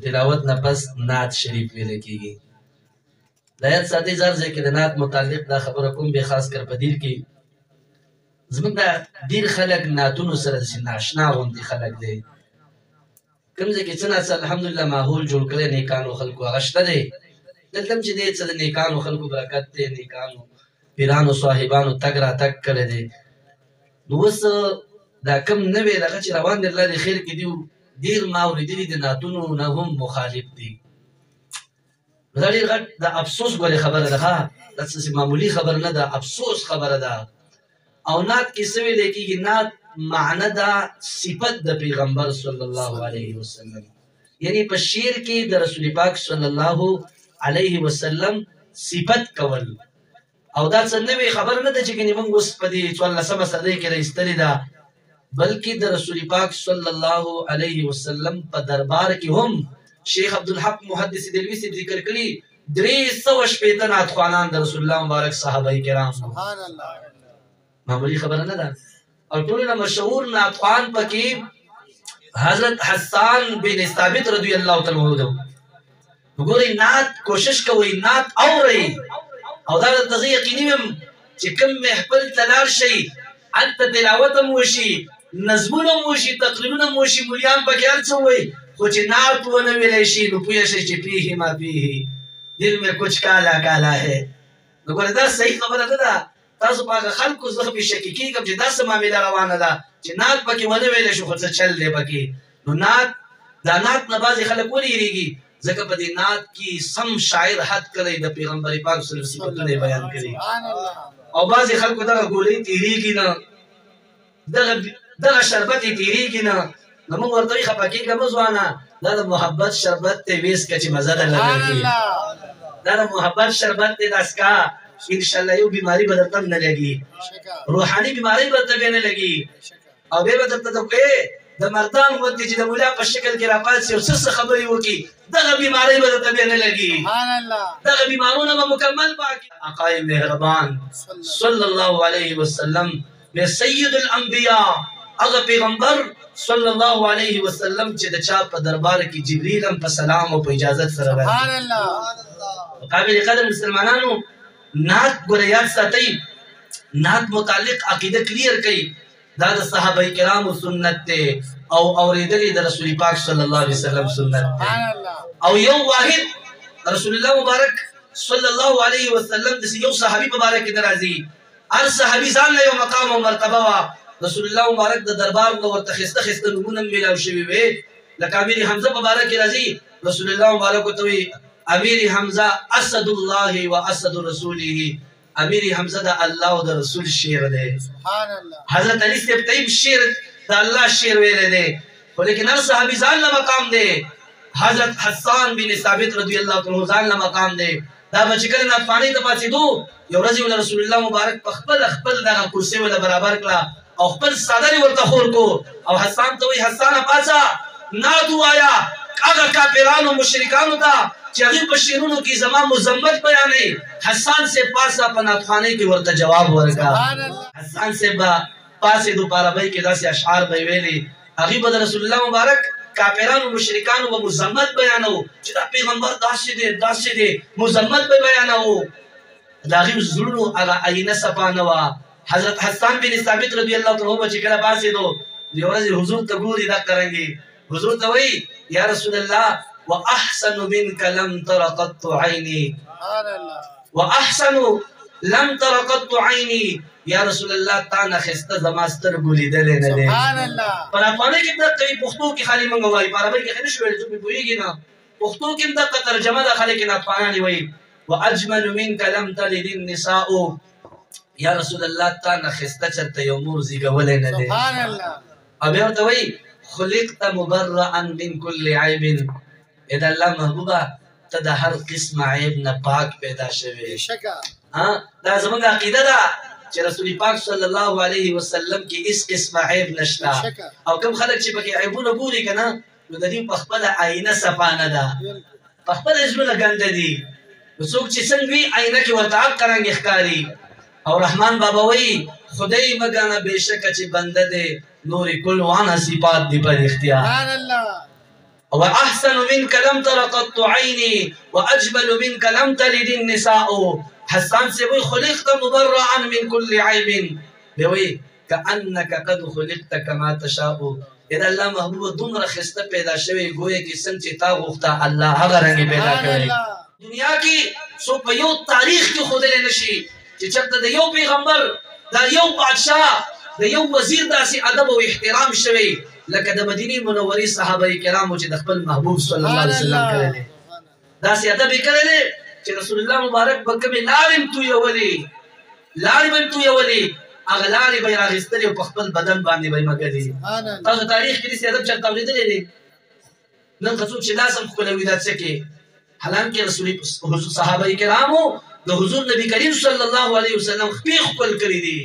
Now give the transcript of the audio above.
تلاوت نه پس نعت شریف ویل کیږي. لایت ساتي زر ځای کې د نعت متعلق دا خبره کوم به خاص کر په دیر کې زموږ دا ډېر خلک نعتونو سره داسې ناشنا غوندې خلک دی. کوم ځای کې څه ناڅه الحمدلله ماحول جوړ کړی نیکانو خلکو هغه شته دی. دلته هم چې دی څه د نیکانو خلکو برکت دی، نیکانو پیرانو صاحبانو تګ راتګ کړی دی. نو اوس دا کوم نوی دغه چې روان دی الله دې خیر کې دي ډېر ما اورېدلي د نعتونو نه هم مخالف دي. نو دا ډېر غټ د افسوس ګورې خبره ده. ښه دا څه معمولي خبره نه ده، افسوس خبره ده. او نعت کې څه ویلی کېږي؟ نعت معنی ده صفت د پیغمبر صلی الله علیه وسلم، یعنی په شعر کې د رسول پاک صلی الله علیه وسلم صفت کول. او دا څه نوې خبره نه ده چې ګنې موږ اوس په دې 14مه صدۍ کې راایستلې ده، بلکې د رسول پاک صلی الله علیه وسلم په دربار کې هم شیخ عبدالحق محدث دلوي صاحب ذکر کړي 360 نعت خوانان د رسول الله مبارک صحابه کرام. سبحان الله، معمولی خبره نه ده. او ټولو نه مشهور نعت خوان پکې حضرت حسان بن ثابت رضی الله تعالی عنہ ده. وګورئ نعت کوشش کوئ، نعت اورئ، او دا درته یقیني ویم چې کوم محفل ته لاړ شئ هلته تلاوت هم وشي، نظمونه هم وشي، تقریرونه هم وشي، ملیان پکې هر څه ووایي، خو چې نعت ونه ویلی شي نو پوه شئ چې پیه ما پیه دل میں کچھ کالا کالا ہے. نو ګوره دا صحیح خبره نه ده. تاسو په هغه خلکو زه بې شکې کېږم چې داسې معامله روانه ده چې نعت پکې ونه ویلی شو خو څه چل دی پکې. نو نعت دا نعت نه بعضې خلک ولې هېرېږي؟ ځکه په دې نعت کې سم شاعر حد کړی د پیغمبر پاک صلی الله علیه وسلم صفتونه یې بیان کړي. او بعضې خلکو دغه ګولۍ تېرېږي نه، دغه شربت یې تېرېږي نه. نو موږ ورته وایي خفه کېږه مه ځوانه، دا د محبت شربت دی، ویسکه چې مزه ده لګېږي. دا د محبت شربت دی، دا څکه انشاءالله یو بیماری به درته نه لګي، روحاني بیماری به درته نه لګي. او بیا به درته د مردان غوندې چې د ملا په شکل کې راپاڅي او څه خبرې وکړي، دغه بیماری به درته بیا نه لګي. دغه بیمارونه به مکمل پاکي. آقای مهربان صلی الله علیه وسلم میں سید الانبیاء، هغه پیغمبر صلی الله علیه وسلم چې د چا په دربار کې جبریل هم په سلام او په اجازت سره راځي. قابل قدر مسلمانانو نعت ګوره یاد ساتئ، نعت متعلق عقیده کلیر کړئ. دا د صحابه کرامو سنت دی او اورېدلې د رسول پاک صلی الله علیه وسلم سنت دی. او یو واحد رسول الله مبارک صلی الله علیه وسلم داسې یو صحابي په باره کې نه راځي. هر صحابي ځان له یو مقام او مرتبه وه. رسول الله مبارک د دربار نه ورته ښایسته ښایسته نومونه هم میلاو شوي وې. لکه امیر حمزه په باره کې راځي، رسول الله مبارک ورته وایي امیر حمزه اسد الله و اسد رسوله، امیر حمزه د الله او د رسول شعر دی. سبحان الله. حضرت علی صاحب ته شعر د الله شعر ویلی دی، خو لیکن هر صحابي ځان له مقام دی. حضرت حسان بن ثابت رضی الله عنه ځان له مقام دی. دا به چې کله نعتخوانۍ ته پاڅېدو یو ورځ یې رسول الله مبارک په خپل دغه کرسۍ وله برابر کړه او خپل څادر یې ورته خور کو او حسان ته وایي حسانه پاڅه نعت ووایه هغه کافرانو مشرکانو ته چې هغوی په شعرونو کې زما مذمت بیانوي. حسان صاحب پاسه په نعتخوانۍ کې ورته جواب ورکړه. حسان صاحب به پاڅېدو په عربۍ کې داسې اشعار به یې ویلي، هغوی به د رسول الله مبارک کافرانو مشرکانو به مذمت بیانو چې دا پیغمبر داسې دی داسې دی، مذمت به بیانو. د هغوی زړونو هغه آینه صفا نه وه. حضرت حسان بن ثابت رضی الله عنه به چې کله پاڅېدو یوه ورځ حضور ته ګوري دا قرنګې، حضور ته وایي یا رسول الله واحسن منك لم تر قط عيني، واحسن لم تر قط عيني، یا رسول الله تا نه ښایسته زما سترګو لیدلی نه دی. په افغانۍ کې دقه وي، پښتو کې خالي موږ وایو، په عربۍ کې ښه نه شو ویلی، څوک مې پوهېږي نه. پښتو کې هم دقه ترجمه ده، خلک یې نعتخوانان یې وایي واجمل منك لم تلد النساء، یا رسول الله تا نه ښایسته چېرته یو مور زېږولی نه دی. او بیا ورته وایي خلقت مبرأ من كل عیب، ای د الله محبوبه ته د هر قسم عیب نه پاک پیدا شوې. دا زموږ عقیده ده چې رسول پاک صلی الله علیه وسلم کې هېڅ قسمه عیب نشته. او کوم خلک چې پکې عیبونه ګوري که نه نو د دوی په خپله آینه صفا نه ده، په خپله زړونه ګنده دي. نو څوک چې څنګه وي آینه کې ورته هر قرنګې ښکاري. او رحمان بابا وایي خدای مه ګڼه بېشکه چې بنده دی، نورې کل وانه صفات دي پر اختیار. او واحسن منك لم تر قط عيني واجمل منك لم تلد النساء. حسان سے وہی خلقت مبرعا من كل عیب وہی کأنک قد خلقت کما تشاء. اذا اللہ محبوب دومره خسته پیدا شوی گویا کی سن چې تا غوښتا الله هغه رنګ پیدا کړی. دنیا کی سو په یو تاریخ کې خودل نشي چې چرته د یو پیغمبر دا یو بادشاہ د یو وزیر داسې ادب او احترام شوی لکه د مدینه منورې صحابه کرامو چې د خپل محبوب صلی الله علیه وسلم کړی داسې ادب یې کړی چې رسول الله مبارک به کومې لارې تو یولې هغه لارې به یې راغېستلې او په خپل بدن باندې به یې مږلې. تاسو تاریخ کې داسې ادب چېرته اورېدلی دی؟ نن که څوک چې لاس هم ښکلوي دا څه کې حالانکه رسول صحابه کرامو د حضور نبی کریم صلی الله علیه وسلم خپې ښکل کړي دي.